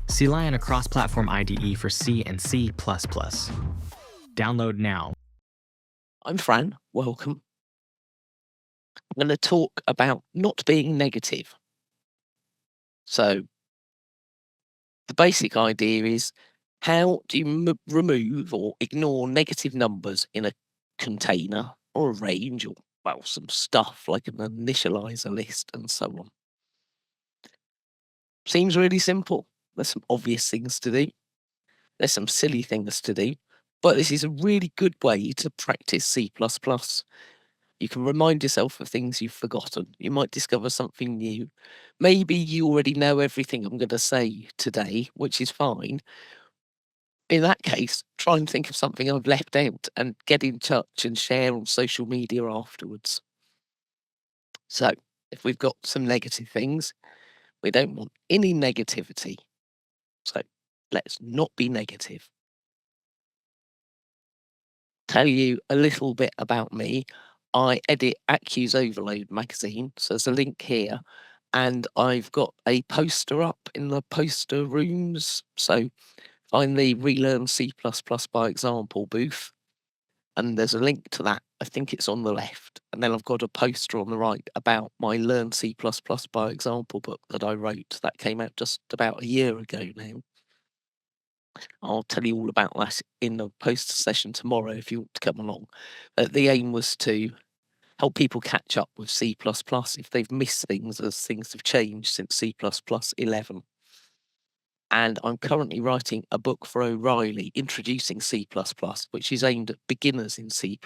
CLI a cross-platform IDE for C and C++. Download now. I'm Fran, welcome. I'm going to talk about not being negative. So, the basic idea is, how do you remove or ignore negative numbers in a container or a range or, well, some stuff like an initializer list and so on. Seems really simple. There's some obvious things to do. There's some silly things to do. But this is a really good way to practice C++. You can remind yourself of things you've forgotten. You might discover something new. Maybe you already know everything I'm going to say today, which is fine. In that case, try and think of something I've left out and get in touch and share on social media afterwards. So, if we've got some negative things, we don't want any negativity. So, let's not be negative. Tell you a little bit about me. I edit ACCU's Overload magazine, so there's a link here, and I've got a poster up in the poster rooms. So find the Relearn C++ by Example booth, and there's a link to that. I think it's on the left, and then I've got a poster on the right about my Learn C++ by Example book that I wrote. That came out just about a year ago now. I'll tell you all about that in the poster session tomorrow if you want to come along. The aim was to help people catch up with C++ if they've missed things as things have changed since C++ 11. And I'm currently writing a book for O'Reilly introducing C++, which is aimed at beginners in C++.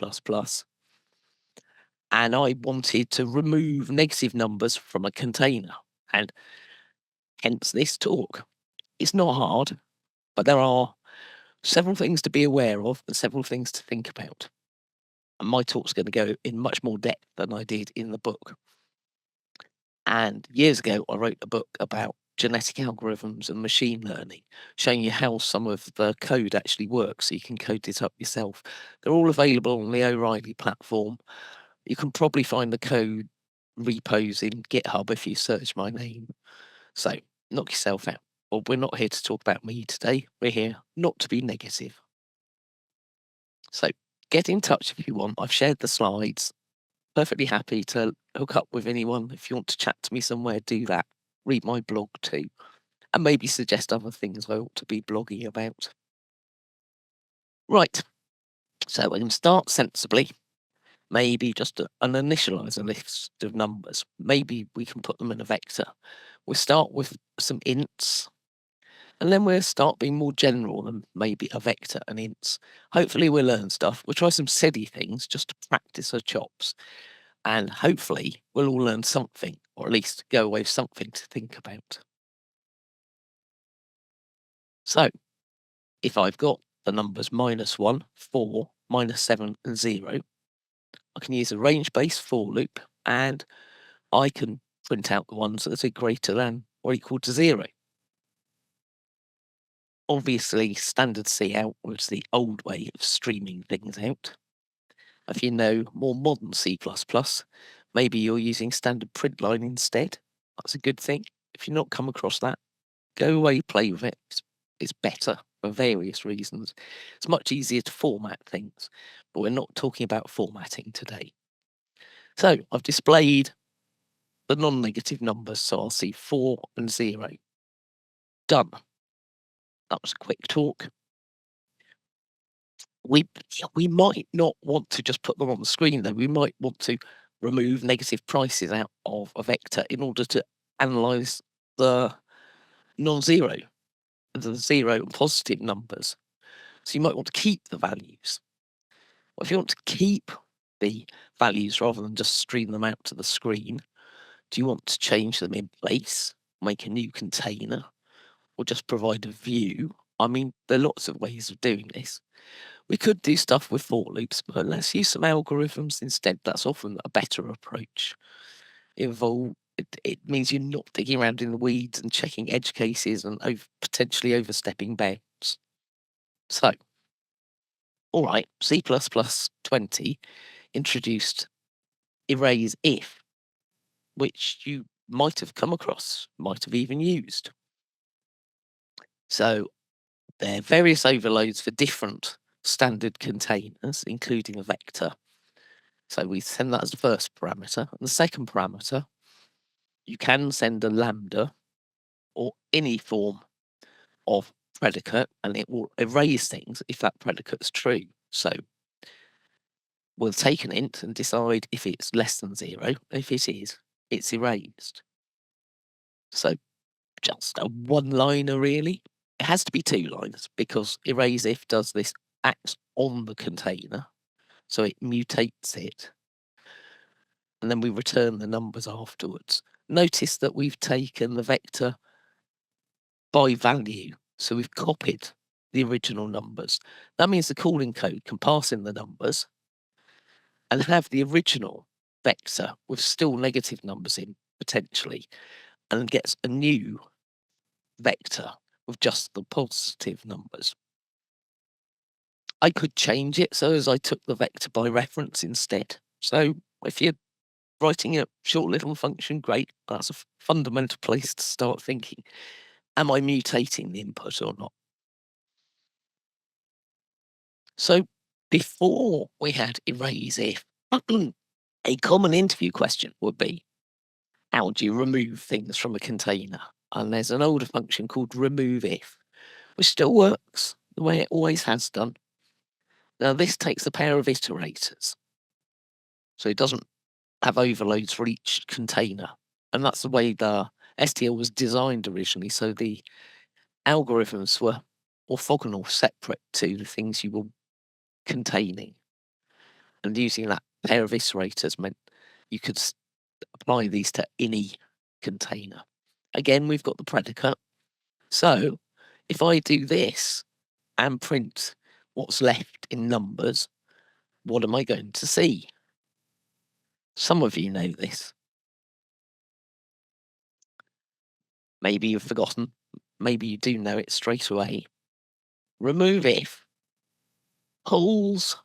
And I wanted to remove negative numbers from a container, and hence this talk. It's not hard, but there are several things to be aware of and several things to think about. And my talk's going to go in much more depth than I did in the book. And years ago, I wrote a book about genetic algorithms and machine learning, showing you how some of the code actually works so you can code it up yourself. They're all available on the O'Reilly platform. You can probably find the code repos in GitHub if you search my name. So knock yourself out. Well, we're not here to talk about me today. We're here not to be negative. So get in touch if you want. I've shared the slides. Perfectly happy to hook up with anyone. If you want to chat to me somewhere, do that. Read my blog too. And maybe suggest other things I ought to be blogging about. Right. So we can start sensibly. Maybe just an initializer list of numbers. Maybe we can put them in a vector. We'll start with some ints. And then we'll start being more general than maybe a vector and ints. Hopefully we'll learn stuff. We'll try some silly things just to practice our chops. And hopefully we'll all learn something, or at least go away with something to think about. So if I've got the numbers -1, 4, -7, and 0, I can use a range-based for loop, and I can print out the ones that are greater than or equal to 0. Obviously, standard cout was the old way of streaming things out. If you know more modern C++, maybe you're using standard print line instead. That's a good thing. If you've not come across that, go away, play with it. It's better for various reasons. It's much easier to format things, but we're not talking about formatting today. So I've displayed the non-negative numbers, so I'll see 4 and 0. Done. That was a quick talk. We might not want to just put them on the screen, though. We might want to remove negative prices out of a vector in order to analyze the non-zero, the 0 and positive numbers. So you might want to keep the values. Well, if you want to keep the values rather than just stream them out to the screen, do you want to change them in place, make a new container, or just provide a view? I mean, there are lots of ways of doing this. We could do stuff with for loops, but let's use some algorithms instead. That's often a better approach. It means you're not digging around in the weeds and checking edge cases and potentially overstepping bounds. So, all right, C++ 20 introduced erase if, which you might have come across, might have even used. So there are various overloads for different standard containers, including a vector. So we send that as the first parameter. And the second parameter, you can send a lambda or any form of predicate, and it will erase things if that predicate is true. So we'll take an int and decide if it's less than 0. If it is, it's erased. So just a one-liner, really. It has to be 2 lines because erase if does this acts on the container, so it mutates it, and then we return the numbers afterwards. Notice that we've taken the vector by value, so we've copied the original numbers. That means the calling code can pass in the numbers and have the original vector with still negative numbers in, potentially, and gets a new vector with just the positive numbers. I could change it so as I took the vector by reference instead. So if you're writing a short little function, great. That's a fundamental place to start thinking. Am I mutating the input or not? So before we had erase if, a common interview question would be, how do you remove things from a container? And there's an older function called remove if, which still works the way it always has done. Now this takes a pair of iterators, so it doesn't have overloads for each container. And that's the way the STL was designed originally, so the algorithms were orthogonal, separate to the things you were containing. And using that pair of iterators meant you could apply these to any container. Again, we've got the predicate. So if I do this and print what's left in numbers, what am I going to see? Some of you know this. Maybe you've forgotten. Maybe you do know it straight away. Remove if pulls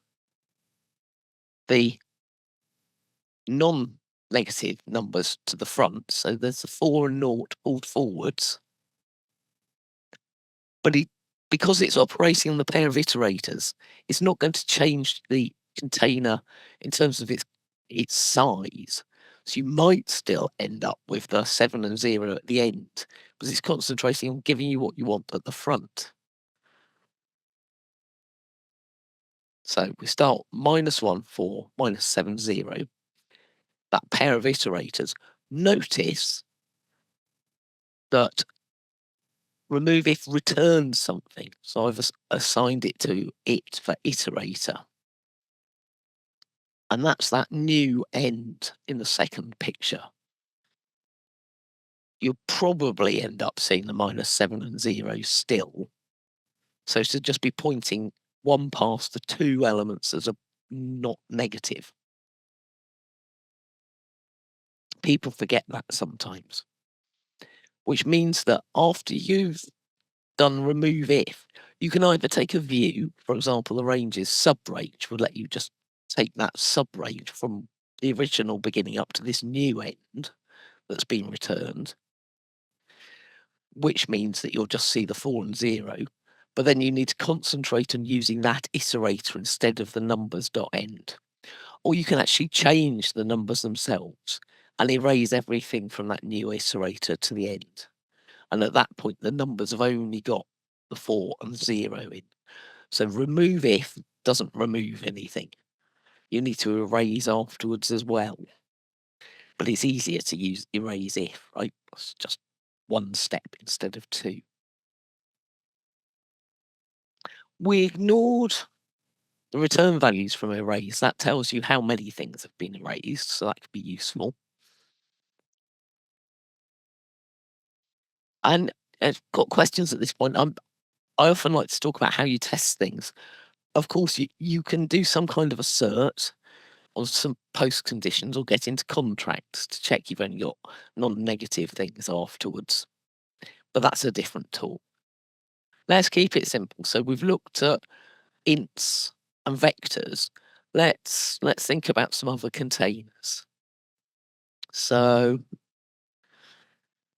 the non-negative numbers to the front. So there's the 4 and 0 pulled forwards. But because it's operating on the pair of iterators, it's not going to change the container in terms of its size. So you might still end up with the 7 and 0 at the end, because it's concentrating on giving you what you want at the front. So we start -1, 4, -7, 0. That pair of iterators. Notice that remove if returns something. So I've assigned it to it for iterator. And that's that new end in the second picture. You'll probably end up seeing the -7 and 0 still. So to just be pointing one past the 2 elements as a not negative. People forget that sometimes. Which means that after you've done remove if, you can either take a view, for example, the range's subrange would let you just take that subrange from the original beginning up to this new end that's been returned, which means that you'll just see the 4 and 0, but then you need to concentrate on using that iterator instead of the numbers.end. Or you can actually change the numbers themselves and erase everything from that new iterator to the end. And at that point, the numbers have only got the 4 and 0 in. So remove if doesn't remove anything. You need to erase afterwards as well. But it's easier to use erase if, right? It's just one step instead of 2. We ignored the return values from erase. That tells you how many things have been erased, so that could be useful. And I've got questions at this point. I often like to talk about how you test things. Of course, you can do some kind of assert on some post conditions or get into contracts to check you've only got non-negative things afterwards. But that's a different tool. Let's keep it simple. So we've looked at ints and vectors. Let's think about some other containers. So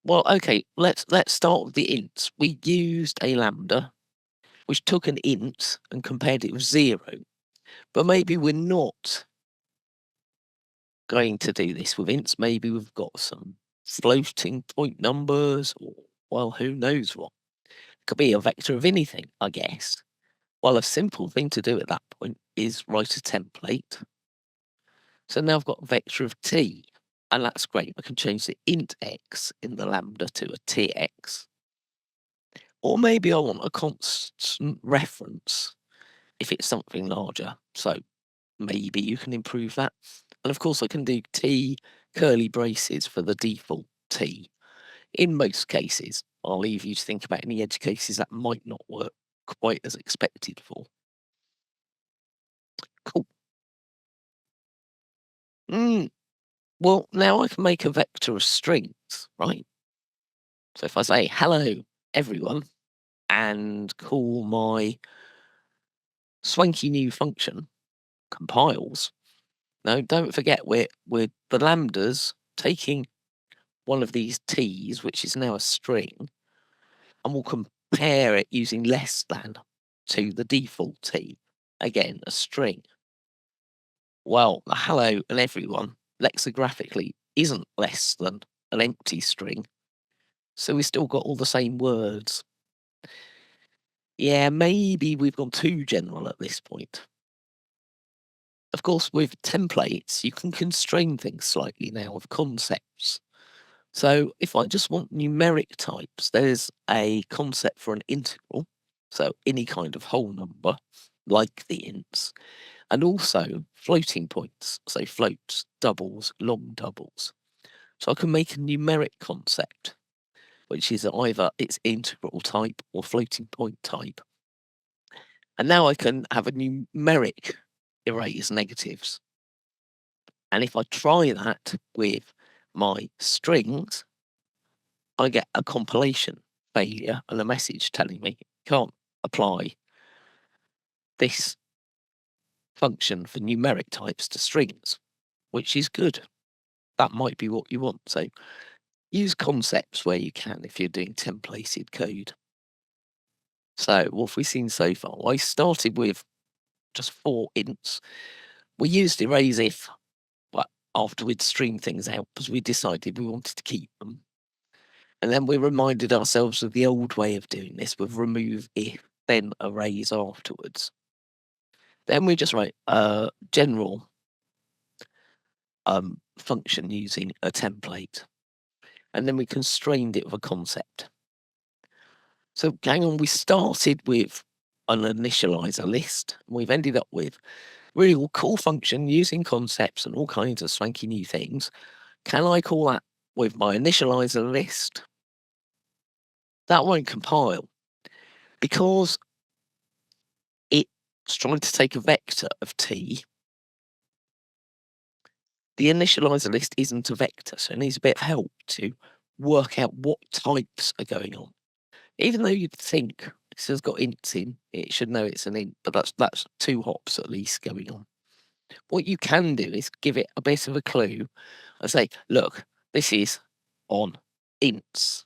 Well, okay, let's start with the ints. We used a lambda, which took an int and compared it with 0. But maybe we're not going to do this with ints. Maybe we've got some floating point numbers, or, well, who knows what. It could be a vector of anything, I guess. Well, a simple thing to do at that point is write a template. So now I've got a vector of t, and that's great. I can change the int x in the lambda to a tx. Or maybe I want a constant reference if it's something larger. So maybe you can improve that. And of course, I can do t curly braces for the default t. In most cases, I'll leave you to think about any edge cases that might not work quite as expected for. Cool. Well, now I can make a vector of strings, right? So if I say hello, everyone, and call my swanky new function compiles. Now, don't forget we're the lambdas taking one of these t's, which is now a string, and we'll compare it using less than to the default t, again a string. Well, the hello and everyone lexigraphically isn't less than an empty string, so we still got all the same words. Yeah, maybe we've gone too general at this point. Of course, with templates, you can constrain things slightly now with concepts. So if I just want numeric types, there's a concept for an integral, so any kind of whole number, like the ints, and also floating points, so floats, doubles, long doubles. So I can make a numeric concept, which is either its integral type or floating point type. And now I can have a numeric erase negatives. And if I try that with my strings, I get a compilation failure and a message telling me can't apply this function for numeric types to strings, which is good. That might be what you want. So use concepts where you can if you're doing templated code. So what have we seen so far? I started with just 4 ints. We used erase if, but after we'd streamed things out because we decided we wanted to keep them. And then we reminded ourselves of the old way of doing this with remove if, then erase afterwards. Then we just write a general function using a template. And then we constrained it with a concept. So hang on, we started with an initializer list. And we've ended up with really cool function using concepts and all kinds of swanky new things. Can I call that with my initializer list? That won't compile because it's trying to take a vector of t. The initializer list isn't a vector, so it needs a bit of help to work out what types are going on. Even though you'd think this has got ints in, it should know it's an int, but that's 2 hops at least going on. What you can do is give it a bit of a clue and say, look, this is on ints.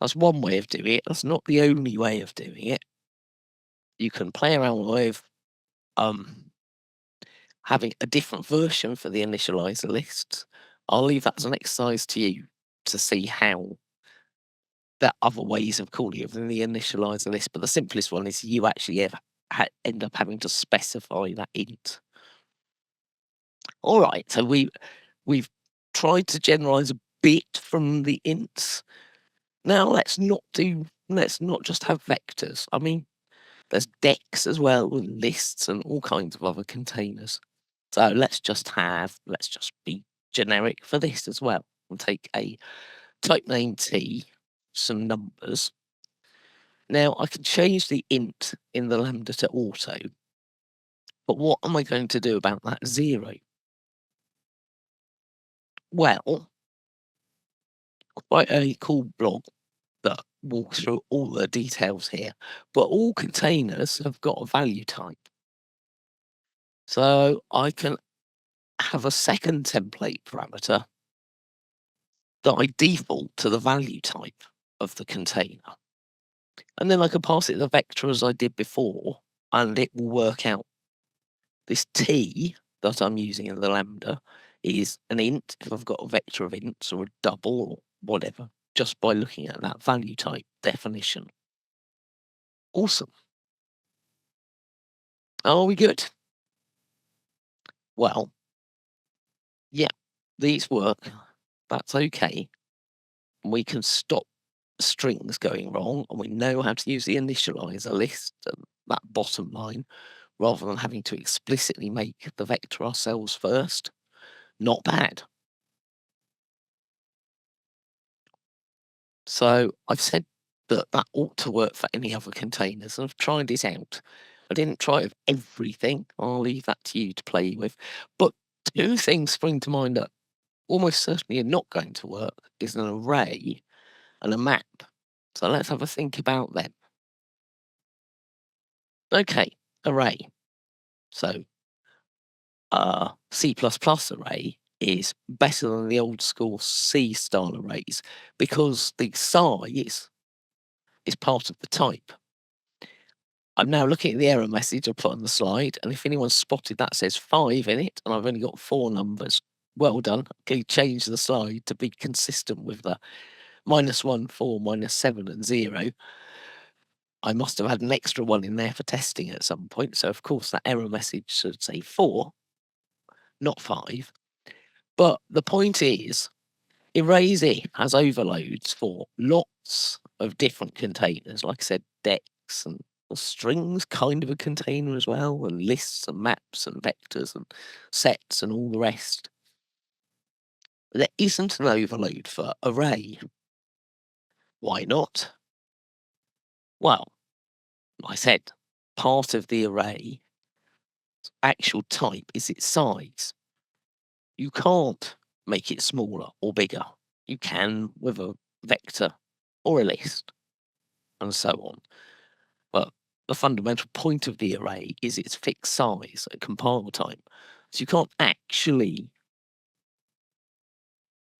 That's one way of doing it. That's not the only way of doing it. You can play around with having a different version for the initializer lists. I'll leave that as an exercise to you to see how there are other ways of calling it than the initializer list, but the simplest one is you actually end up having to specify that int. All right, so we've tried to generalize a bit from the ints. Now let's not just have vectors. I mean, there's decks as well, and lists and all kinds of other containers. So let's just be generic for this as well and take a type name t, some numbers. Now I can change the int in the lambda to auto, but what am I going to do about that 0? Well, quite a cool blog that walks through all the details here, but all containers have got a value type. So I can have a second template parameter that I default to the value type of the container. And then I can pass it the vector as I did before, and it will work out this t that I'm using in the lambda is an int if I've got a vector of ints, or a double, or whatever, just by looking at that value type definition. Awesome. Are we good? Well, yeah, these work. That's okay. We can stop strings going wrong, and we know how to use the initializer list and that bottom line, rather than having to explicitly make the vector ourselves first. Not bad. So I've said that that ought to work for any other containers, and I've tried it out. I didn't try it with everything. I'll leave that to you to play with. But two things spring to mind that almost certainly are not going to work is an array and a map. So let's have a think about them. Okay, array. So C++ array is better than the old school C style arrays because the size is part of the type. I'm now looking at the error message I put on the slide, and if anyone spotted that says 5 in it, and I've only got 4 numbers, well done. Okay, change the slide to be consistent with the -1, 4, -7, and 0. I must have had an extra one in there for testing at some point, so of course that error message should say 4, not 5. But the point is, Erase has overloads for lots of different containers. Like I said, decks and strings, kind of a container as well, and lists and maps and vectors and sets and all the rest. There isn't an overload for array. Why not? Well, like I said, part of the array actual type is its size. You can't make it smaller or bigger. You can with a vector or a list, and so on. But the fundamental point of the array is its fixed size at compile time. So you can't actually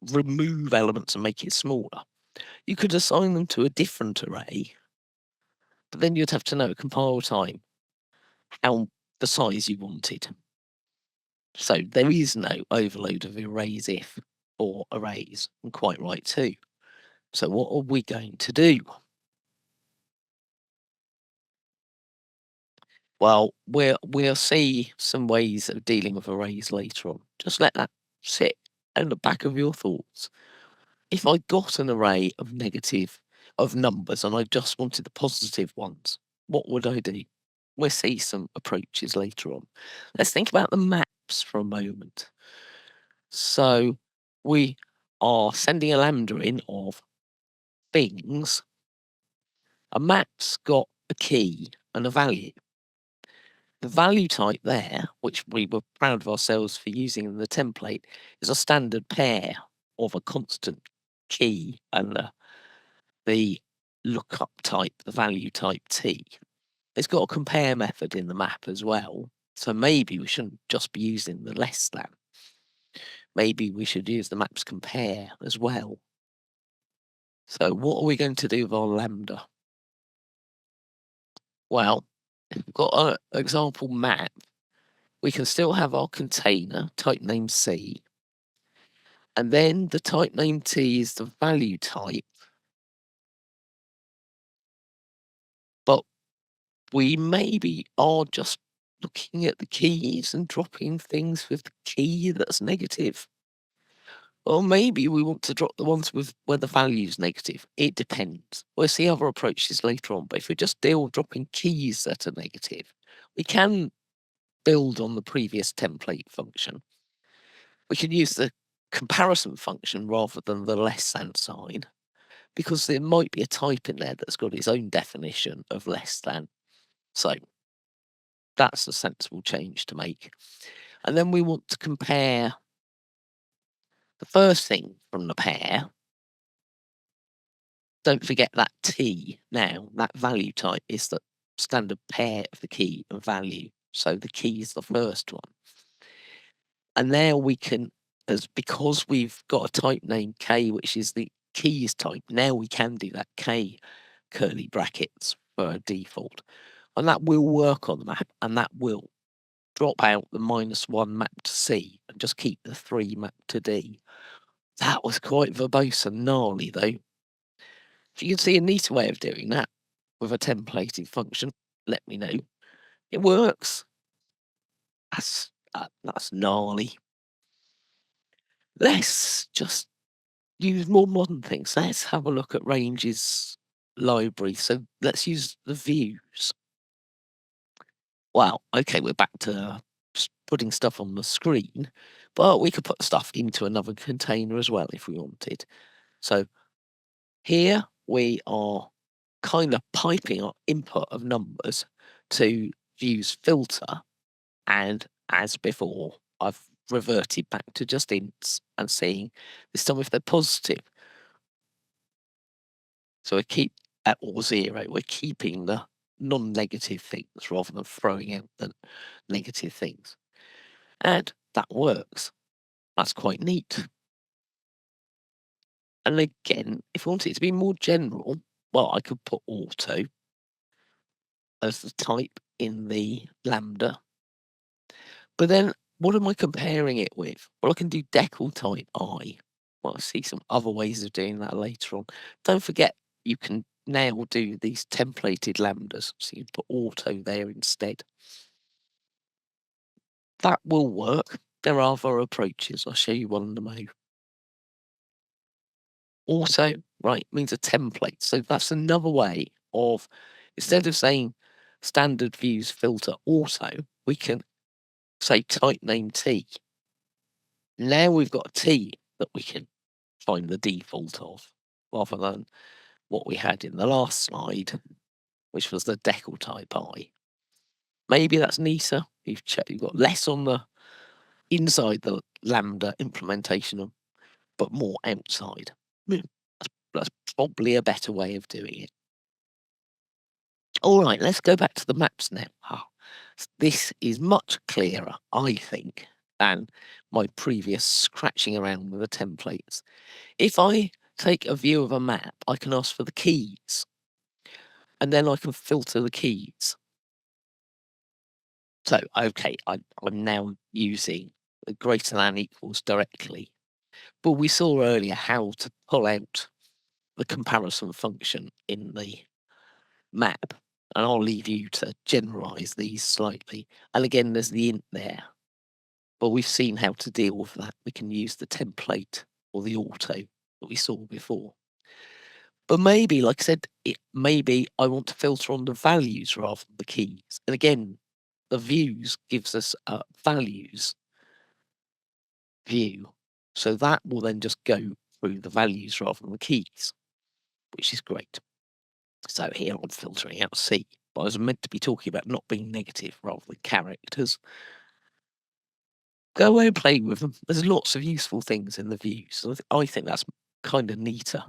remove elements and make it smaller. You could assign them to a different array, but then you'd have to know at compile time how the size you wanted. So there is no overload of arrays if for arrays, and quite right too. So what are we going to do? Well, we'll see some ways of dealing with arrays later on. Just let that sit in the back of your thoughts. If I got an array of numbers and I just wanted the positive ones, what would I do? We'll see some approaches later on. Let's think about the maps for a moment. So we are sending a lambda in of things. A map's got a key and a value. The value type there, which we were proud of ourselves for using in the template, is a standard pair of a constant key and the lookup type, the value type t. It's got a compare method in the map as well. So maybe we shouldn't just be using the less than. Maybe we should use the map's compare as well. So what are we going to do with our lambda? Well, if we've got an example map, we can still have our container, type name C, and then the type name T is the value type. But we maybe are just looking at the keys and dropping things with the key that's negative. Or maybe we want to drop the ones with where the value is negative. It depends. We'll see other approaches later on, but if we just deal with dropping keys that are negative, we can build on the previous template function. We can use the comparison function rather than the less than sign, because there might be a type in there that's got its own definition of less than. So that's a sensible change to make. And then we want to compare the first thing from the pair. Don't forget that T now, that value type is the standard pair of the key and value. So the key is the first one. And now we can as because we've got a type name K, which is the keys type, now we can do that K curly brackets for a default. And that will work on the map, and that will drop out the -1 map to C and just keep the 3 map to D. That was quite verbose and gnarly, though. If you can see a neater way of doing that with a templating function, let me know. It works. That's gnarly. Let's just use more modern things. Let's have a look at Range's library. So let's use the views. Well, okay, we're back to just putting stuff on the screen, but we could put stuff into another container as well if we wanted. So here we are kind of piping our input of numbers to views filter, and as before, I've reverted back to just ints and seeing this time if they're positive. So we keep at or 0, we're keeping the non-negative things rather than throwing out the negative things. And that works. That's quite neat. And again, if I want it to be more general, well, I could put auto as the type in the lambda. But then what am I comparing it with? Well, I can do decal type I. Well, I see some other ways of doing that later on. Don't forget, you can now do these templated lambdas. So you put auto there instead. That will work. There are other approaches. I'll show you one in a moment. Auto, right, means a template. So that's another way of, instead of saying standard views filter auto, we can say type name T. Now we've got a T that we can find the default of, rather than what we had in the last slide, which was the decal type I. Maybe that's neater. You've got less on the inside the lambda implementation, but more outside. That's probably a better way of doing it. All right, let's go back to the maps now. This is much clearer, I think, than my previous scratching around with the templates. If I take a view of a map, I can ask for the keys, and then I can filter the keys. So, okay, I'm now using the greater than equals directly. But we saw earlier how to pull out the comparison function in the map. And I'll leave you to generalize these slightly. And again, there's the int there. But we've seen how to deal with that. We can use the template or the auto that we saw before. But maybe, like I said, maybe I want to filter on the values rather than the keys. And again, the views gives us a values view. So that will then just go through the values rather than the keys, which is great. So here I'm filtering out C, but I was meant to be talking about not being negative rather than characters. Go away and play with them. There's lots of useful things in the views. I think that's kind of neater.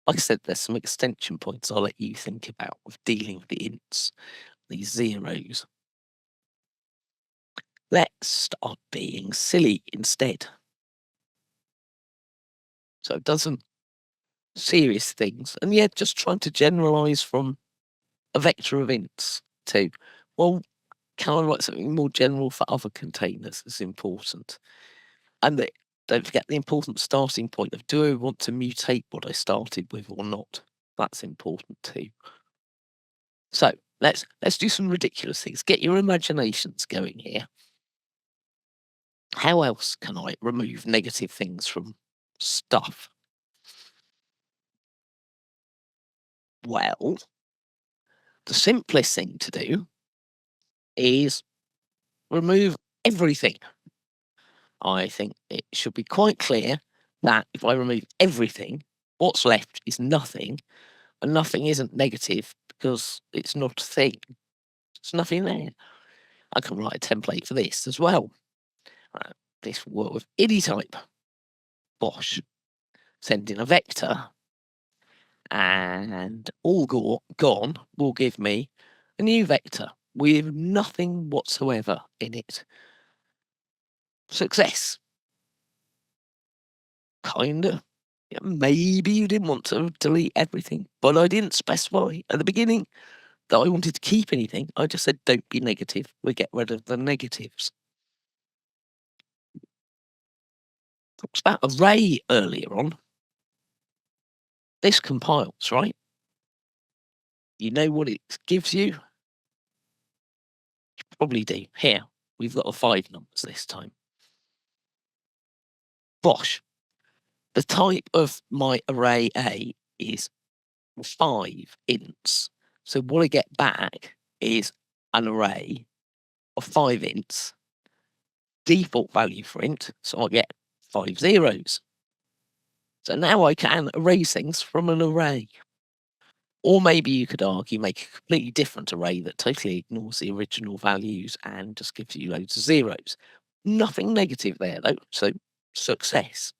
Like I said, there's some extension points I'll let you think about with dealing with the ints, these zeros. Let's start being silly instead. So it does some serious things. And yeah, just trying to generalize from a vector of ints to, well, can I write something more general for other containers is important. And don't forget the important starting point of, do I want to mutate what I started with or not? That's important too. So let's do some ridiculous things. Get your imaginations going here. How else can I remove negative things from stuff? Well, the simplest thing to do is remove everything. I think it should be quite clear that if I remove everything, what's left is nothing, and nothing isn't negative because it's not a thing. There's nothing there. I can write a template for this as well. This will work with any type. Bosh. Send in a vector, and all gone will give me a new vector with nothing whatsoever in it. Success. kinda. Yeah, maybe you didn't want to delete everything, but I didn't specify at the beginning that I wanted to keep anything. I just said, don't be negative. We get rid of the negatives. Talks about array earlier on. This compiles, right? You know what it gives you? You probably do. Here, we've got the 5 numbers this time. Bosh. The type of my array A is 5 ints. So what I get back is an array of 5 ints, default value for int, so I get 5 zeros. So now I can erase things from an array. Or maybe you could argue make a completely different array that totally ignores the original values and just gives you loads of zeros. Nothing negative there though, so success.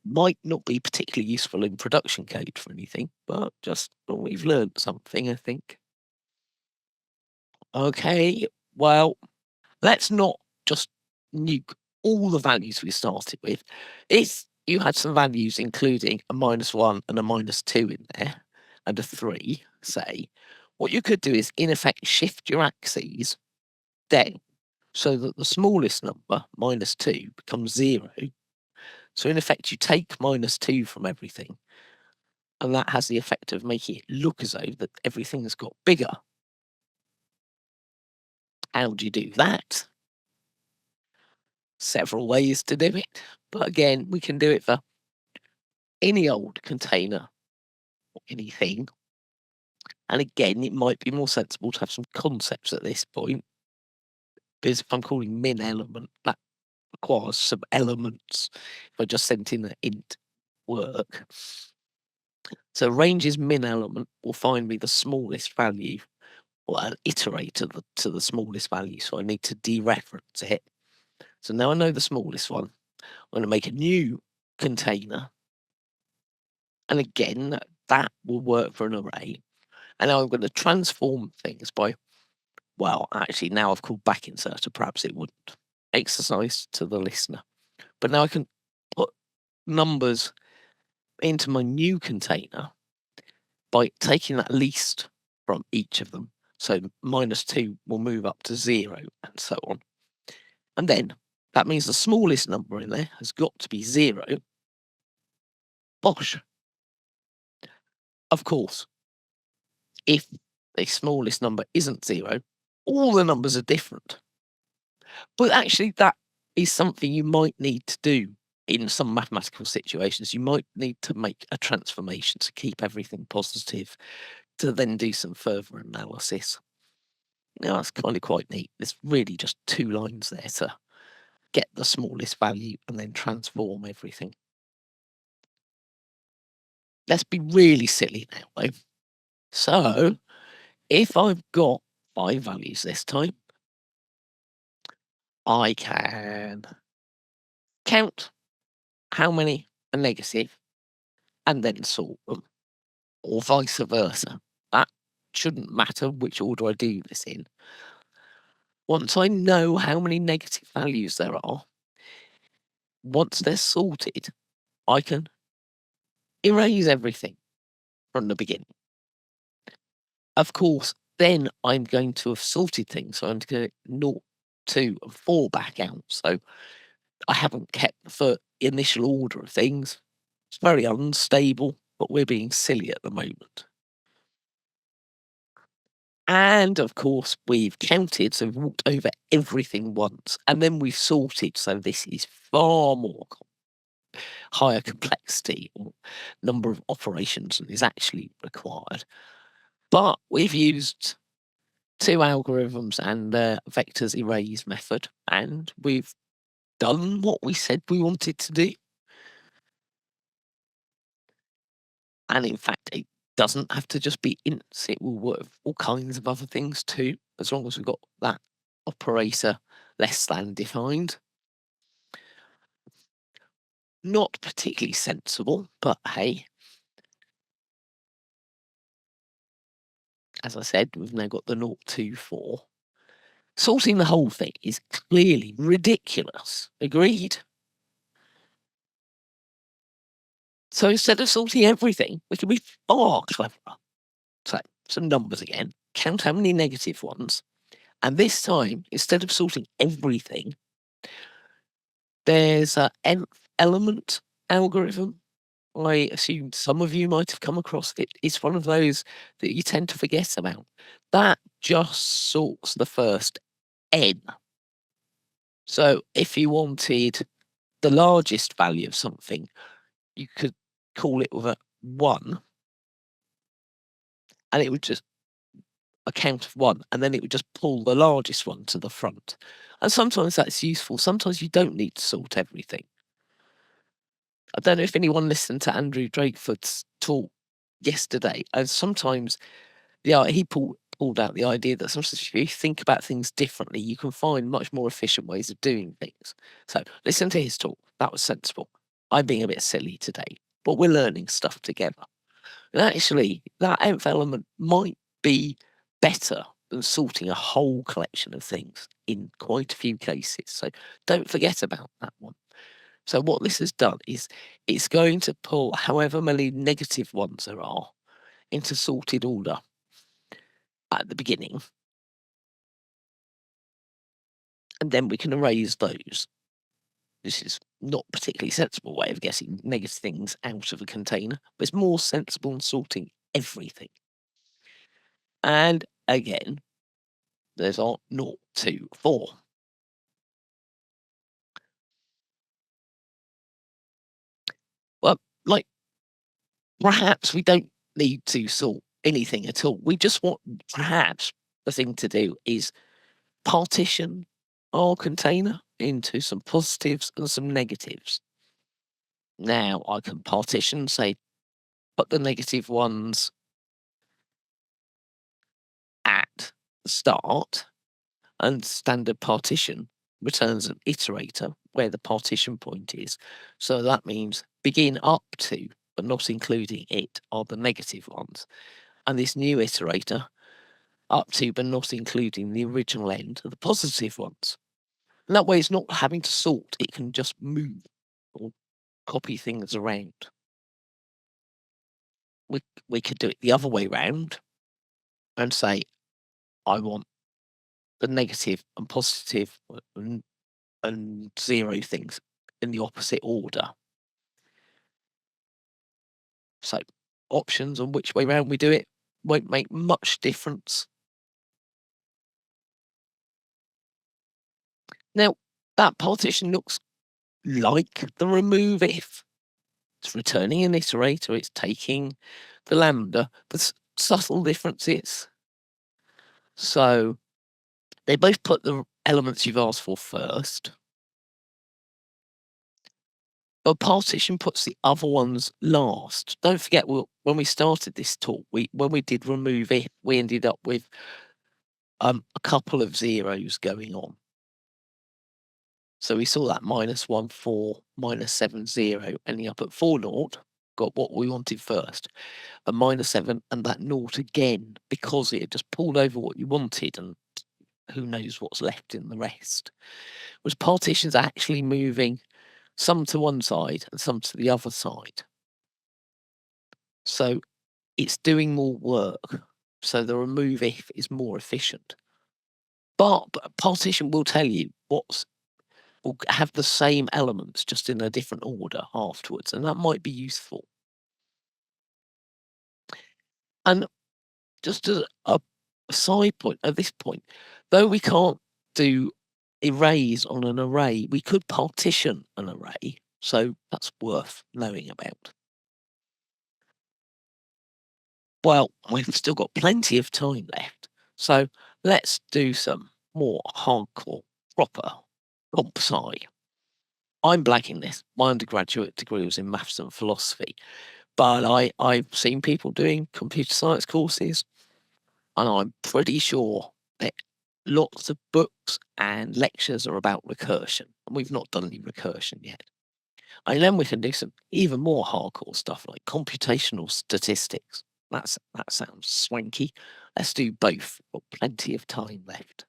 Might not be particularly useful in production code for anything, but just we've learned something, I think. Okay, well, let's not just nuke all the values we started with. If you had some values including a -1 and a -2 in there, and a 3, say, what you could do is in effect shift your axes down so that the smallest number, -2, becomes 0. So in effect you take -2 from everything, and that has the effect of making it look as though that everything's got bigger. How do you do that? Several ways to do it, but again, we can do it for any old container or anything. And again, it might be more sensible to have some concepts at this point, because if I'm calling min element, that requires some elements. If I just sent in an int work. So range's min element will find me the smallest value, or an iterator to the smallest value. So I need to dereference it. So now I know the smallest one. I'm going to make a new container. And again, that will work for an array. And now I'm going to transform things by, well, actually, now I've called back inserter, perhaps it wouldn't. Exercise to the listener. But now I can put numbers into my new container by taking that least from each of them. So -2 will move up to 0 and so on. And then that means the smallest number in there has got to be 0. Bosh. Of course, if the smallest number isn't 0, all the numbers are different. But actually, that is something you might need to do in some mathematical situations. You might need to make a transformation to keep everything positive, to then do some further analysis. Now, that's kind of quite neat. There's really just 2 lines there to get the smallest value and then transform everything. Let's be really silly now, though. So, if I've got 5 values this time, I can count how many are negative and then sort them, or vice versa. That shouldn't matter which order I do this in. Once I know how many negative values there are, once they're sorted, I can erase everything from the beginning. Of course, then I'm going to have sorted things, so I'm going to 0, 2, and 4 back out. So I haven't kept the initial order of things. It's very unstable, but we're being silly at the moment. And of course, we've counted, so we've walked over everything once, and then we've sorted. So this is far more higher complexity or number of operations than is actually required. But we've used 2 algorithms and vectors erase method, and we've done what we said we wanted to do. And in fact, it doesn't have to just be ints, it will work with all kinds of other things too, as long as we've got that operator less than defined. Not particularly sensible, but hey. As I said, we've now got the 0, 2, 4. Sorting the whole thing is clearly ridiculous. Agreed? So instead of sorting everything, we can be far cleverer. So some numbers again. Count how many negative ones. And this time, instead of sorting everything, there's an nth element algorithm. I assume some of you might have come across it. It's one of those that you tend to forget about. That just sorts the first n. So if you wanted the largest value of something, you could call it with a 1, and it would just a count of 1, and then it would just pull the largest one to the front. And sometimes that's useful. Sometimes you don't need to sort everything. I don't know if anyone listened to Andrew Drakeford's talk yesterday, and sometimes he pulled out the idea that sometimes if you think about things differently, you can find much more efficient ways of doing things. So listen to his talk. That was sensible. I'm being a bit silly today, but we're learning stuff together. And actually, that nth element might be better than sorting a whole collection of things in quite a few cases. So don't forget about that one. So what this has done is it's going to pull however many negative ones there are into sorted order at the beginning. And then we can erase those. This is not a particularly sensible way of getting negative things out of a container, but it's more sensible than sorting everything. And again, there's our 0, 2, 4. Well, like, perhaps we don't need to sort anything at all. We just want, perhaps the thing to do is partition our container into some positives and some negatives. Now I can partition, say, put the negative ones at the start, and standard partition returns an iterator where the partition point is. So that means begin up to, but not including it, are the negative ones. And this new iterator, up to, but not including the original end, are the positive ones. And that way it's not having to sort, it can just move or copy things around. We could do it the other way round and say, I want the negative and positive and 0 things in the opposite order. So options on which way round we do it won't make much difference. Now, that partition looks like the remove if. It's returning an iterator, it's taking the lambda, but subtle differences. So they both put the elements you've asked for first. But partition puts the other ones last. Don't forget, when we started this talk, when we did remove if, we ended up with a couple of zeros going on. So we saw that -1, 4, -7, 0, ending up at 4, 0, got what we wanted first. A -7 and that 0 again, because it had just pulled over what you wanted, and who knows what's left in the rest. Was partitions actually moving some to one side and some to the other side. So it's doing more work. So the remove if is more efficient. But partition will tell you will have the same elements just in a different order afterwards, and that might be useful. And just as a side point at this point, though we can't do erase on an array, we could partition an array, so that's worth knowing about. Well, we've still got plenty of time left, so let's do some more hardcore, proper comp sci. I'm blagging this. My undergraduate degree was in maths and philosophy, but I've seen people doing computer science courses, and I'm pretty sure that lots of books and lectures are about recursion. And we've not done any recursion yet. And then we can do some even more hardcore stuff like computational statistics. That sounds swanky. Let's do both. Got plenty of time left.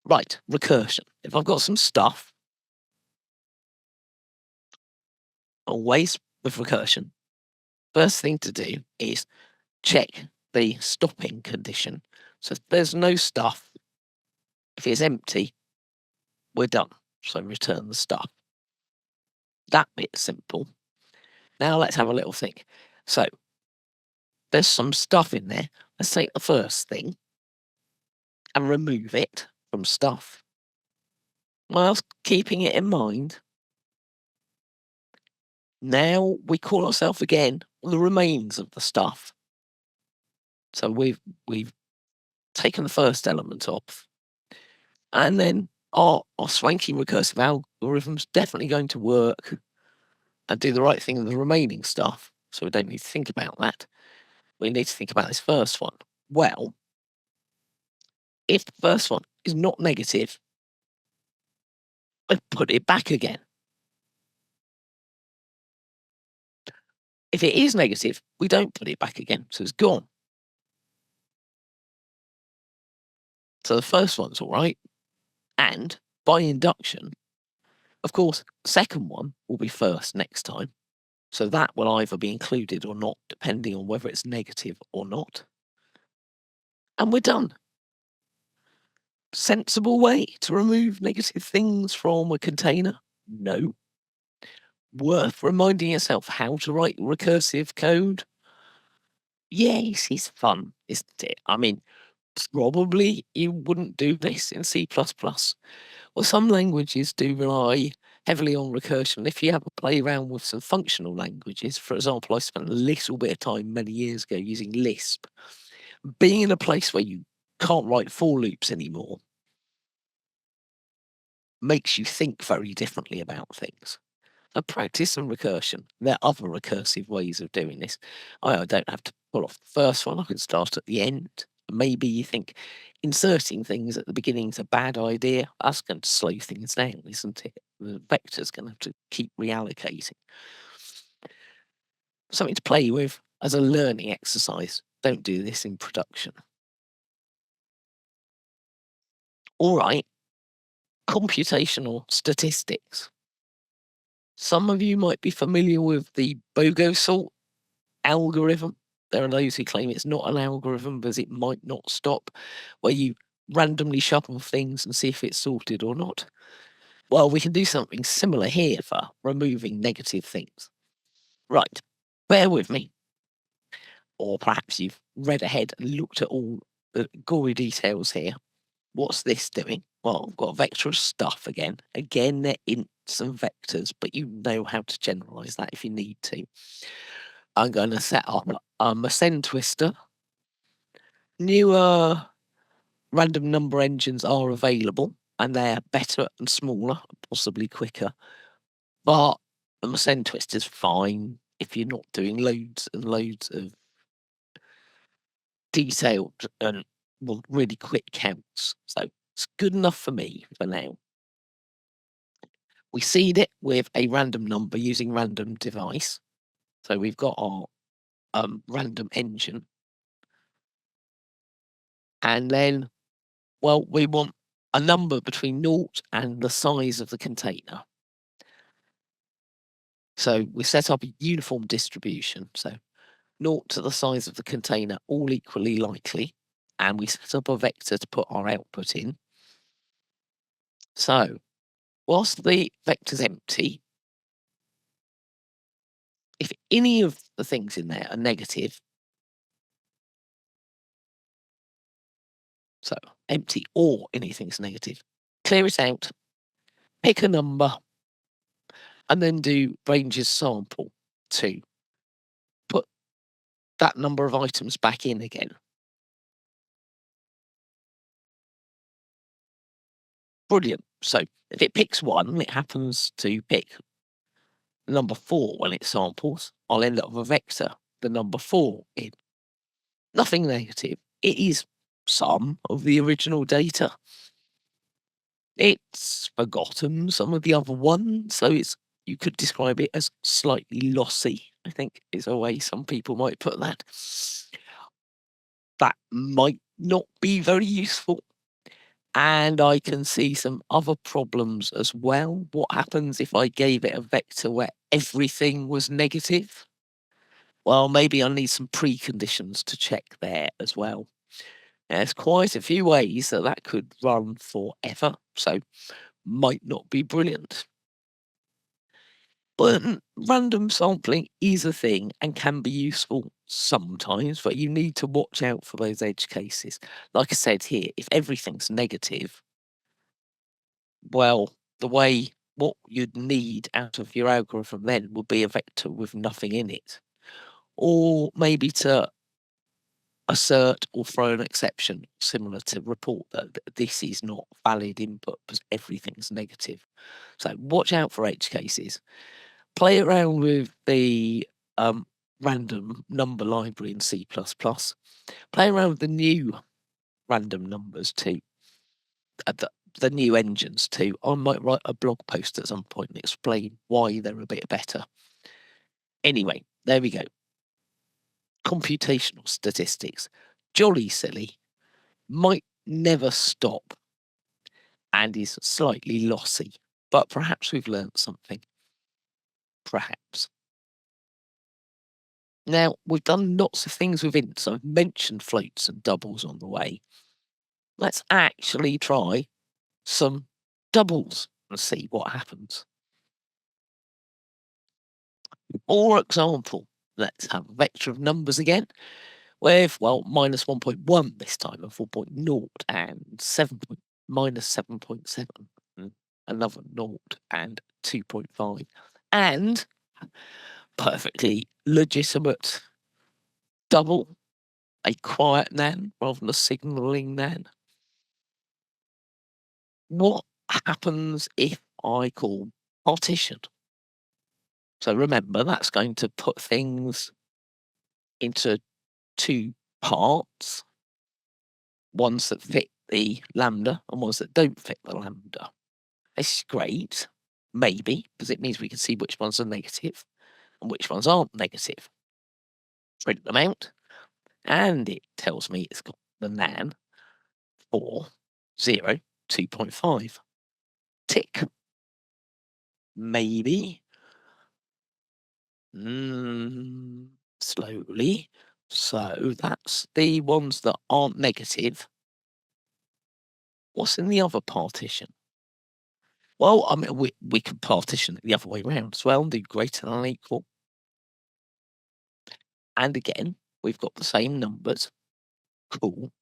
Right, recursion. If I've got some stuff, always with recursion, first thing to do is check the stopping condition. So if there's no stuff, if it's empty, we're done. So return the stuff. That bit's simple. Now let's have a little think. So there's some stuff in there. Let's take the first thing and remove it from stuff, whilst keeping it in mind. Now we call ourselves again the remains of the stuff. So we've taken the first element off, and then our swanky recursive algorithm's definitely going to work and do the right thing with the remaining stuff. So we don't need to think about that. We need to think about this first one. Well, if the first one is not negative, we put it back again. If it is negative, we don't put it back again, so it's gone. So the first one's all right. And by induction, of course, the second one will be first next time. So that will either be included or not, depending on whether it's negative or not. And we're done. Sensible way to remove negative things from a container? No. Worth reminding yourself how to write recursive code? Yes, it's fun, isn't it? I mean, probably you wouldn't do this in C++. Well, some languages do rely heavily on recursion. If you have a play around with some functional languages, for example, I spent a little bit of time many years ago using Lisp. Being in a place where you can't write for loops anymore makes you think very differently about things. So practice some recursion. There are other recursive ways of doing this. I don't have to pull off the first one. I can start at the end. Maybe you think inserting things at the beginning is a bad idea. That's going to slow things down, isn't it? The vector's going to have to keep reallocating. Something to play with as a learning exercise. Don't do this in production. All right, computational statistics. Some of you might be familiar with the BOGO sort algorithm. There are those who claim it's not an algorithm because it might not stop, where you randomly shuffle things and see if it's sorted or not. Well, we can do something similar here for removing negative things. Right, bear with me. Or perhaps you've read ahead and looked at all the gory details here. What's this doing? Well, I've got a vector of stuff again. Again, they're ints and vectors, but you know how to generalize that if you need to. I'm going to set up a send twister. Newer random number engines are available, and they're better and smaller, possibly quicker. But the send twister is fine if you're not doing loads and loads of detailed and really quick counts. So it's good enough for me for now. We seed it with a random number using random device. So we've got our random engine. And then, well, we want a number between 0 and the size of the container. So we set up a uniform distribution. So 0 to the size of the container, all equally likely. And we set up a vector to put our output in. So whilst the vector's empty, if any of the things in there are negative, so empty or anything's negative, clear it out, pick a number, and then do ranges sample to put that number of items back in again. Brilliant. So if it picks 1, it happens to pick number 4 when it samples. I'll end up with a vector, the number 4 in. Nothing negative. It is some of the original data. It's forgotten some of the other ones, so you could describe it as slightly lossy, I think is a way some people might put that. That might not be very useful. And I can see some other problems as well. What happens if I gave it a vector where everything was negative? Well, maybe I need some preconditions to check there as well. There's quite a few ways that that could run forever, so might not be brilliant. But random sampling is a thing and can be useful sometimes, but you need to watch out for those edge cases. Like I said here, if everything's negative, well, what you'd need out of your algorithm then would be a vector with nothing in it. Or maybe to assert or throw an exception, similar to report that this is not valid input because everything's negative. So watch out for edge cases. Play around with the random number library in C++. Play around with the new random numbers too. The new engines too. I might write a blog post at some point and explain why they're a bit better. Anyway, there we go. Computational statistics. Jolly silly. Might never stop. And is slightly lossy. But perhaps we've learnt something. Perhaps. Now, we've done lots of things with ints. I've mentioned floats and doubles on the way. Let's actually try some doubles and see what happens. For example, let's have a vector of numbers again with, well, minus 1.1 this time and 4.0 and minus 7.7 and another 0 and 2.5 and perfectly legitimate double, a quiet nan rather than a signalling nan. What happens if I call partition? So remember, that's going to put things into two parts, ones that fit the lambda and ones that don't fit the lambda. This is great, maybe, because it means we can see which ones are negative and which ones aren't negative. Print them out, and it tells me it's got the nan 4, 0, 2.5. Tick. Maybe. Slowly. So that's the ones that aren't negative. What's in the other partition? Well, I mean, we can partition it the other way around as well and do greater than or equal. And again, we've got the same numbers. Cool.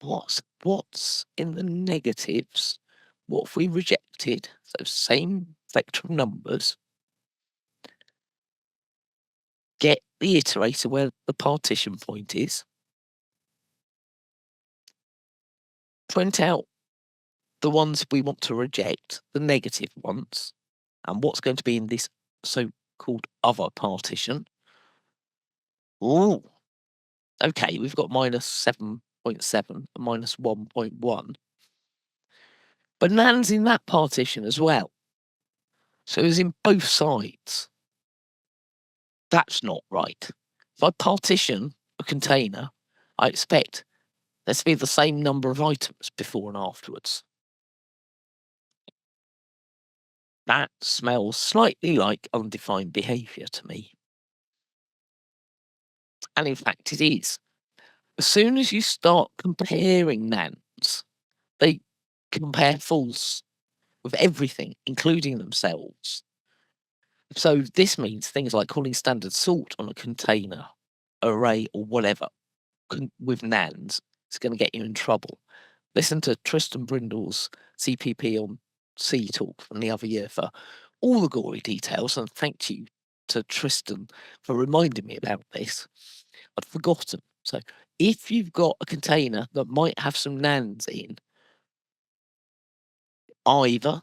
What's in the negatives? What have we rejected? So same vector of numbers. Get the iterator where the partition point is. Print out the ones we want to reject, the negative ones, and what's going to be in this so-called other partition. Ooh. Okay, we've got minus 7.7 and minus 1.1. But nan's in that partition as well. So it's in both sides. That's not right. If I partition a container, I expect there to be the same number of items before and afterwards. That smells slightly like undefined behavior to me. And in fact, it is. As soon as you start comparing nans, they compare false with everything, including themselves. So this means things like calling standard sort on a container, array, or whatever with nans is going to get you in trouble. Listen to Tristan Brindle's CPP on C talk from the other year for all the gory details, and thank you to Tristan for reminding me about this. I'd forgotten. So if you've got a container that might have some nans in, either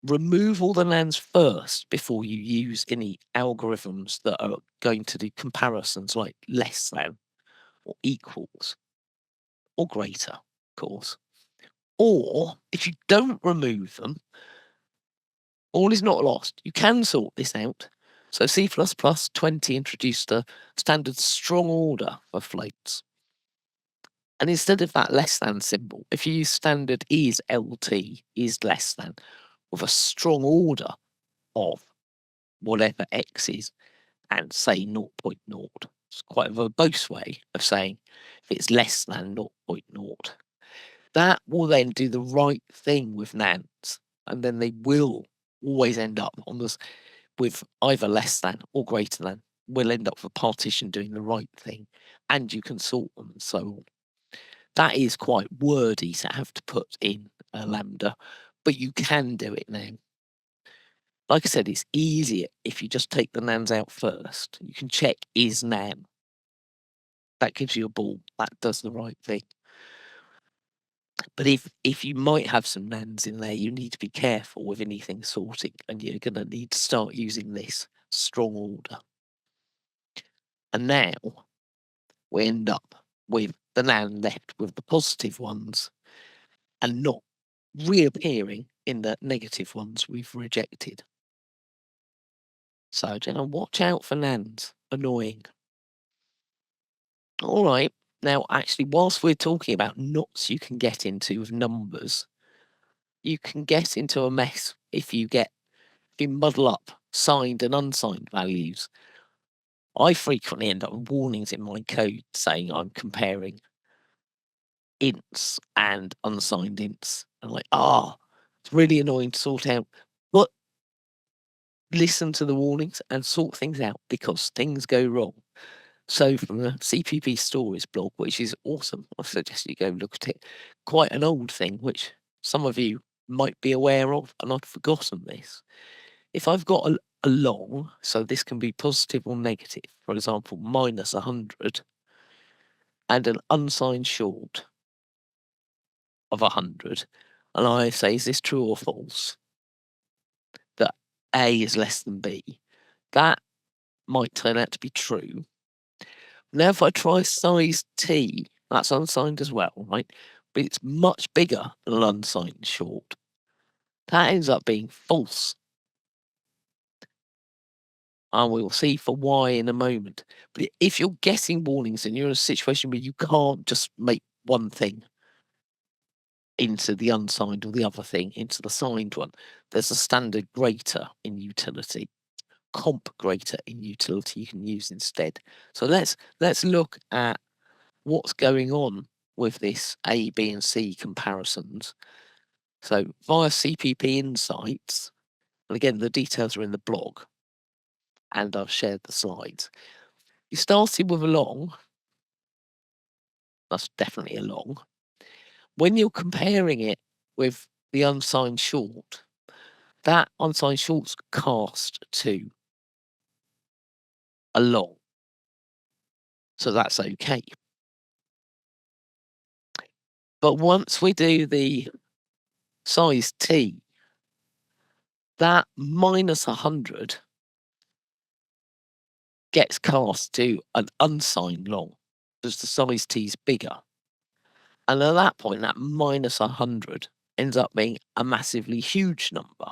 remove all the nans first before you use any algorithms that are going to do comparisons like less than or equals or greater, of course. Or if you don't remove them, all is not lost. You can sort this out. So C++20 introduced a standard strong order for floats. And instead of that less than symbol, if you use standard is LT is less than with a strong order of whatever x is and say 0.0. It's quite a verbose way of saying if it's less than 0.0. That will then do the right thing with nans, and then they will always end up on this with either less than or greater than. We'll end up with a partition doing the right thing, and you can sort them and so on. That is quite wordy to have to put in a lambda, but you can do it now. Like I said, it's easier if you just take the nans out first. You can check is nan. That gives you a ball. That does the right thing. But if you might have some nans in there, you need to be careful with anything sorting, and you're going to need to start using this strong order. And now we end up with the nan left with the positive ones and not reappearing in the negative ones we've rejected. So, watch out for nans. Annoying. All right. Now, actually, whilst we're talking about knots you can get into with numbers, you can get into a mess if you muddle up signed and unsigned values. I frequently end up with warnings in my code saying I'm comparing ints and unsigned ints. I'm like, it's really annoying to sort out. But listen to the warnings and sort things out because things go wrong. So from the CPP Stories blog, which is awesome, I suggest you go look at it. Quite an old thing, which some of you might be aware of, and I'd forgotten this. If I've got a long, so this can be positive or negative, for example, minus 100, and an unsigned short of 100, and I say, is this true or false? That A is less than B. That might turn out to be true. Now, if I try size T, that's unsigned as well, right? But it's much bigger than an unsigned short. That ends up being false. And we'll see for why in a moment. But if you're getting warnings and you're in a situation where you can't just make one thing into the unsigned or the other thing into the signed one, there's a standard greater in utility. Comp greater in utility you can use instead. So let's look at what's going on with this A, B, and C comparisons. So via CPP Insights, and again the details are in the blog, and I've shared the slides. You started with a long. That's definitely a long. When you're comparing it with the unsigned short, that unsigned short's cast to a long. So that's okay. But once we do the size T, that minus 100 gets cast to an unsigned long because the size T is bigger. And at that point, that minus 100 ends up being a massively huge number,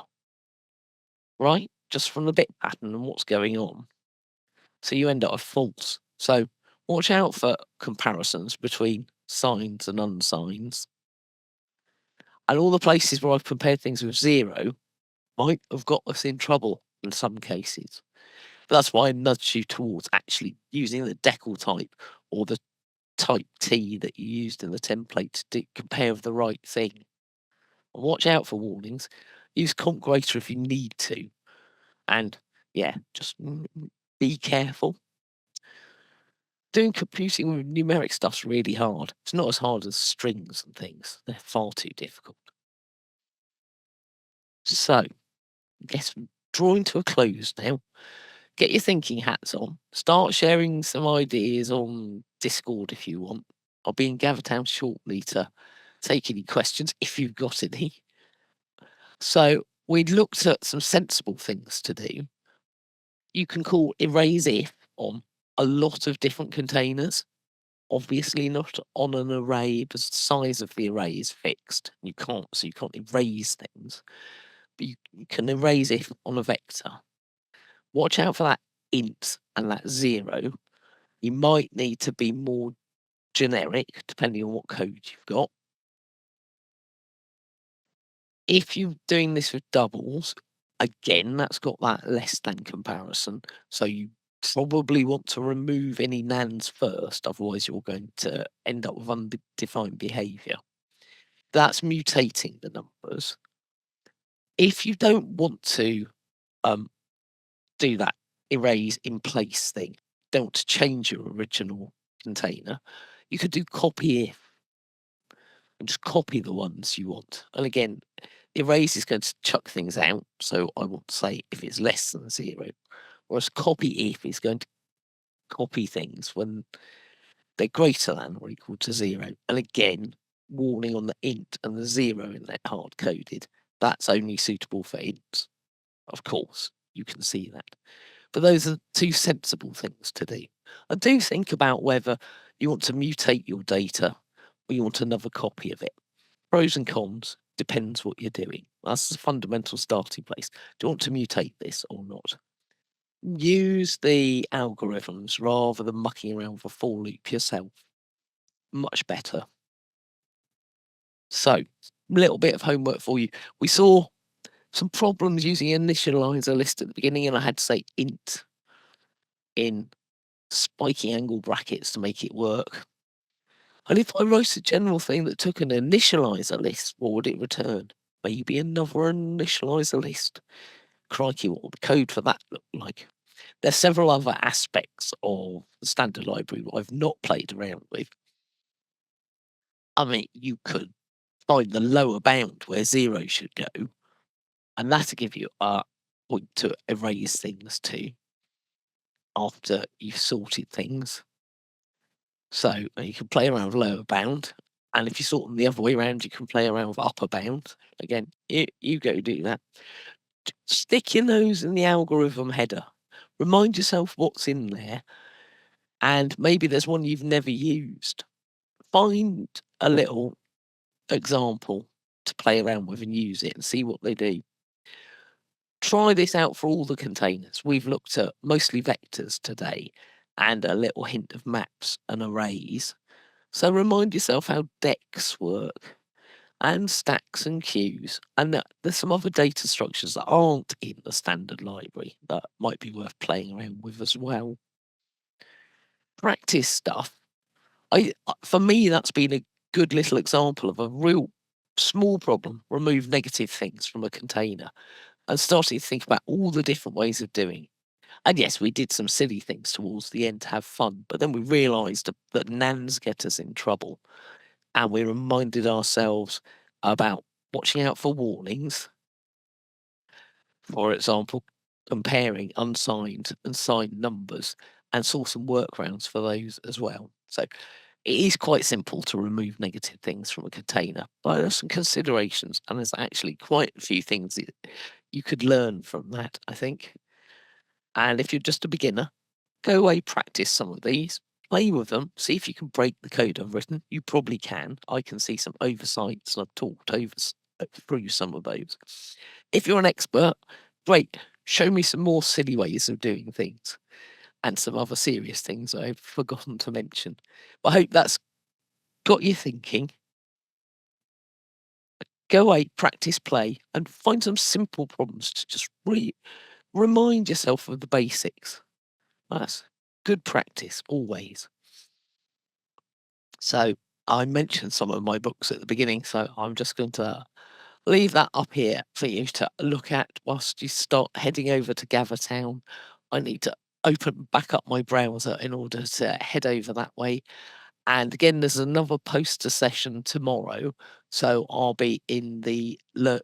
right? Just from the bit pattern and what's going on. So you end up with false. So watch out for comparisons between signs and unsigns. And all the places where I've compared things with 0 might have got us in trouble in some cases. But that's why I nudge you towards actually using the decal type or the type T that you used in the template to compare with the right thing. And watch out for warnings. Use comp greater if you need to. And yeah, just be careful. Doing computing with numeric stuff's really hard. It's not as hard as strings and things. They're far too difficult. So, I guess drawing to a close now. Get your thinking hats on. Start sharing some ideas on Discord if you want. I'll be in Gathertown shortly to take any questions if you've got any. So we looked at some sensible things to do. You can call erase if on a lot of different containers. Obviously not on an array because the size of the array is fixed. You can't erase things. But you can erase if on a vector. Watch out for that int and that 0. You might need to be more generic, depending on what code you've got. If you're doing this with doubles, again, that's got that less than comparison. So you probably want to remove any nans first, otherwise you're going to end up with undefined behavior. That's mutating the numbers. If you don't want to do that erase in place thing, don't want to change your original container, you could do copy if and just copy the ones you want. And again, erase is going to chuck things out. So I want to say if it's less than 0, whereas copy if is going to copy things when they're greater than or equal to 0. And again, warning on the int and the 0 in that hard coded, that's only suitable for ints. Of course, you can see that. But those are two sensible things to do. And do think about whether you want to mutate your data or you want another copy of it. Pros and cons, depends what you're doing. That's the fundamental starting place. Do you want to mutate this or not? Use the algorithms rather than mucking around with a for loop yourself. Much better. So, a little bit of homework for you. We saw some problems using initializer list at the beginning, and I had to say int in spiky angle brackets to make it work. And if I wrote a general thing that took an initializer list, what would it return? Maybe another initializer list. Crikey, what would the code for that look like? There's several other aspects of the standard library that I've not played around with. I mean, you could find the lower bound where 0 should go, and that'll give you a point to erase things to after you've sorted things. So you can play around with lower bound, and if you sort them the other way around, you can play around with upper bound. Again, you go do that. Stick your nose in the algorithm header. Remind yourself what's in there, and maybe there's one you've never used. Find a little example to play around with and use it and see what they do. Try this out for all the containers. We've looked at mostly vectors today and a little hint of maps and arrays. So remind yourself how decks work and stacks and queues. And that there's some other data structures that aren't in the standard library that might be worth playing around with as well. Practice stuff. For me, that's been a good little example of a real small problem. Remove negative things from a container and starting to think about all the different ways of doing. And yes, we did some silly things towards the end to have fun, but then we realised that nans get us in trouble. And we reminded ourselves about watching out for warnings. For example, comparing unsigned and signed numbers, and saw some workarounds for those as well. So it is quite simple to remove negative things from a container, but there are some considerations, and there's actually quite a few things that you could learn from that, I think. And if you're just a beginner, go away, practice some of these, play with them, see if you can break the code I've written. You probably can. I can see some oversights, and I've talked through some of those. If you're an expert, great. Show me some more silly ways of doing things and some other serious things I've forgotten to mention. But I hope that's got you thinking. Go away, practice, play, and find some simple problems to just remind yourself of the basics. That's good practice, always. So I mentioned some of my books at the beginning, so I'm just going to leave that up here for you to look at whilst you start heading over to Gathertown. I need to open back up my browser in order to head over that way. And again, there's another poster session tomorrow. So I'll be in the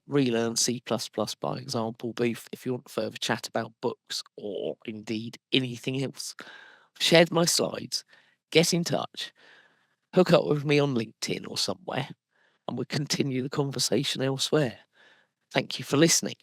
Relearn C++ by example booth if you want further chat about books or indeed anything else. I've shared my slides. Get in touch. Hook up with me on LinkedIn or somewhere, and we'll continue the conversation elsewhere. Thank you for listening.